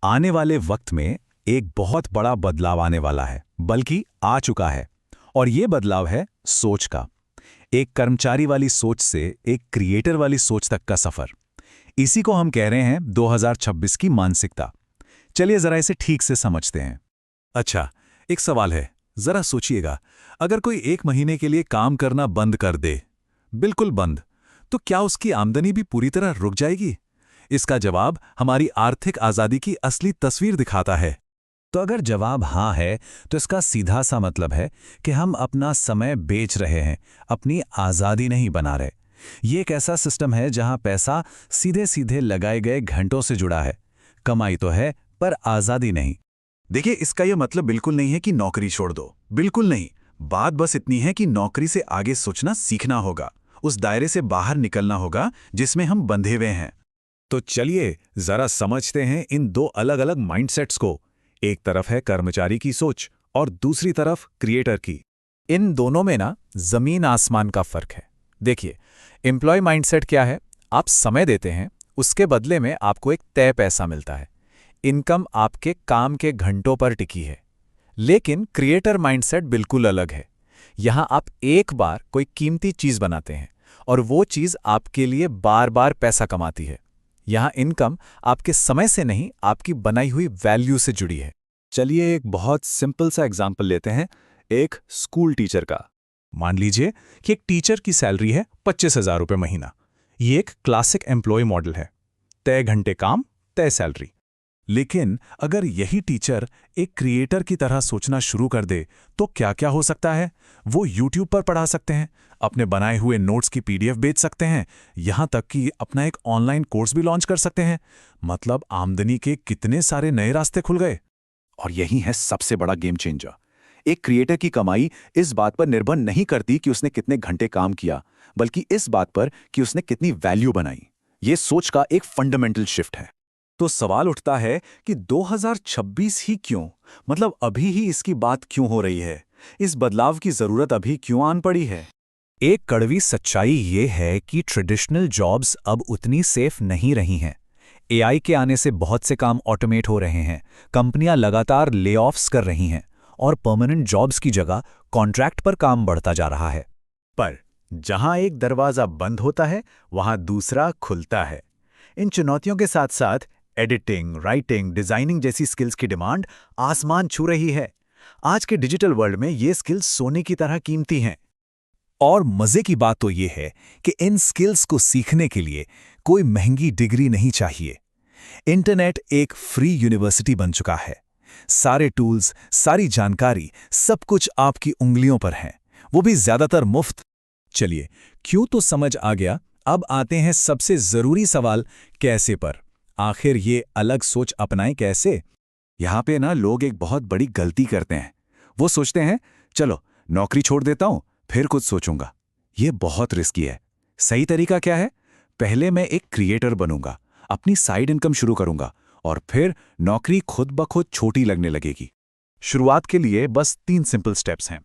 आने वाले वक्त में एक बहुत बड़ा बदलाव आने वाला है, बल्कि आ चुका है। और ये बदलाव है सोच का। एक कर्मचारी वाली सोच से एक क्रिएटर वाली सोच तक का सफर। इसी को हम कह रहे हैं 2026 की मानसिकता। चलिए जरा इसे ठीक से समझते हैं। अच्छा, एक सवाल है, जरा सोचिएगा, अगर कोई 1 महीने के लिए काम करना बंद कर दे, बिल्कुल बंद, तो क्या उसकी आमदनी भी पूरी तरह रुक जाएगी? इसका जवाब हमारी आर्थिक आज़ादी की असली तस्वीर दिखाता है। तो अगर जवाब हाँ है, तो इसका सीधा सा मतलब है कि हम अपना समय बेच रहे हैं, अपनी आज़ादी नहीं बना रहे। ये एक ऐसा सिस्टम है जहां पैसा सीधे सीधे लगाए गए घंटों से जुड़ा है। कमाई तो है, पर आज़ादी नहीं। देखिए, इसका यह मतलब बिल्कुल नहीं है कि नौकरी छोड़ दो, बिल्कुल नहीं। बात बस इतनी है कि नौकरी से आगे सोचना सीखना होगा, उस दायरे से बाहर निकलना होगा जिसमें हम बंधे हुए हैं। तो चलिए जरा समझते हैं इन दो अलग अलग माइंडसेट्स को। एक तरफ है कर्मचारी की सोच और दूसरी तरफ क्रिएटर की। इन दोनों में ना जमीन आसमान का फर्क है। देखिए, एम्प्लॉय माइंडसेट क्या है? आप समय देते हैं, उसके बदले में आपको एक तय पैसा मिलता है। इनकम आपके काम के घंटों पर टिकी है। लेकिन क्रिएटर माइंडसेट बिल्कुल अलग है। यहां आप एक बार कोई कीमती चीज बनाते हैं और वो चीज आपके लिए बार बार पैसा कमाती है। यहां इनकम आपके समय से नहीं, आपकी बनाई हुई वैल्यू से जुड़ी है। चलिए एक बहुत सिंपल सा एग्जांपल लेते हैं, एक स्कूल टीचर का। मान लीजिए कि एक टीचर की सैलरी है 25,000 रुपये महीना। ये एक क्लासिक एम्प्लॉय मॉडल है, तय घंटे काम, तय सैलरी। लेकिन अगर यही टीचर एक क्रिएटर की तरह सोचना शुरू कर दे, तो क्या क्या हो सकता है? वो YouTube पर पढ़ा सकते हैं, अपने बनाए हुए नोट्स की PDF बेच सकते हैं, यहां तक कि अपना एक ऑनलाइन कोर्स भी लॉन्च कर सकते हैं। मतलब आमदनी के कितने सारे नए रास्ते खुल गए। और यही है सबसे बड़ा गेम चेंजर। एक क्रिएटर की कमाई इस बात पर निर्भर नहीं करती कि उसने कितने घंटे काम किया, बल्कि इस बात पर कि उसने कितनी वैल्यू बनाई। ये सोच का एक फंडामेंटल शिफ्ट है। तो सवाल उठता है कि 2026 ही क्यों? मतलब अभी ही इसकी बात क्यों हो रही है? इस बदलाव की जरूरत अभी क्यों आन पड़ी है? एक कड़वी सच्चाई ये है कि ट्रेडिशनल जॉब्स अब उतनी सेफ नहीं रही हैं। AI के आने से बहुत से काम ऑटोमेट हो रहे हैं, कंपनियां लगातार ले-ऑफ्स कर रही हैं और परमानेंट जॉब्स की जगह कॉन्ट्रैक्ट पर काम बढ़ता जा रहा है। पर जहां एक दरवाजा बंद होता है, वहां दूसरा खुलता है। इन चुनौतियों के साथ साथ एडिटिंग, राइटिंग, डिजाइनिंग जैसी स्किल्स की डिमांड आसमान छू रही है। आज के डिजिटल वर्ल्ड में ये स्किल्स सोने की तरह कीमती हैं। और मजे की बात तो ये है कि इन स्किल्स को सीखने के लिए कोई महंगी डिग्री नहीं चाहिए। इंटरनेट एक फ्री यूनिवर्सिटी बन चुका है। सारे टूल्स, सारी जानकारी, सब कुछ आपकी उंगलियों पर है, वो भी ज्यादातर मुफ्त। चलिए, क्यों तो समझ आ गया। अब आते हैं सबसे जरूरी सवाल, कैसे पर। आखिर ये अलग सोच अपनाएं कैसे? यहां पे ना लोग एक बहुत बड़ी गलती करते हैं। वो सोचते हैं, चलो नौकरी छोड़ देता हूं, फिर कुछ सोचूंगा। ये बहुत रिस्की है। सही तरीका क्या है? पहले मैं एक क्रिएटर बनूंगा, अपनी साइड इनकम शुरू करूंगा, और फिर नौकरी खुद ब खुद छोटी लगने लगेगी। शुरुआत के लिए बस 3 सिंपल स्टेप्स हैं।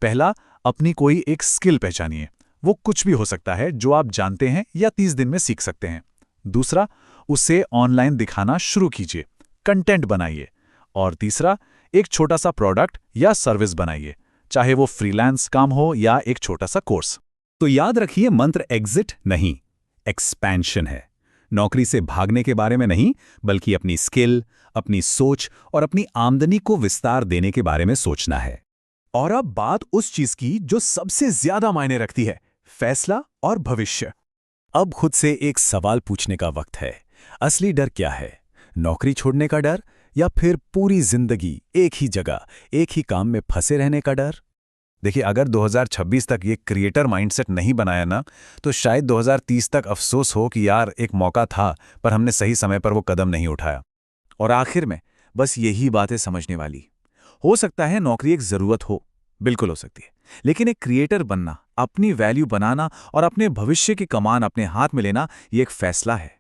पहला, अपनी कोई एक स्किल पहचानिए। वो कुछ भी हो सकता है जो आप जानते हैं या 30 दिन में सीख सकते हैं। दूसरा, उसे ऑनलाइन दिखाना शुरू कीजिए, कंटेंट बनाइए। और तीसरा, एक छोटा सा प्रोडक्ट या सर्विस बनाइए, चाहे वो फ्रीलांस काम हो या एक छोटा सा कोर्स। तो याद रखिए, मंत्र एग्जिट नहीं, एक्सपेंशन है। नौकरी से भागने के बारे में नहीं, बल्कि अपनी स्किल, अपनी सोच और अपनी आमदनी को विस्तार देने के बारे में सोचना है। और अब बात उस चीज की जो सबसे ज्यादा मायने रखती है, फैसला और भविष्य। अब खुद से एक सवाल पूछने का वक्त है। असली डर क्या है? नौकरी छोड़ने का डर, या फिर पूरी जिंदगी एक ही जगह, एक ही काम में फंसे रहने का डर? देखिए, अगर 2026 तक ये क्रिएटर माइंडसेट नहीं बनाया ना, तो शायद 2030 तक अफसोस हो कि यार एक मौका था, पर हमने सही समय पर वो कदम नहीं उठाया। और आखिर में बस यही बातें समझने वाली। हो सकता है नौकरी एक जरूरत हो, बिल्कुल हो सकती है, लेकिन एक क्रिएटर बनना, अपनी वैल्यू बनाना और अपने भविष्य की कमान अपने हाथ में लेना, ये एक फैसला है।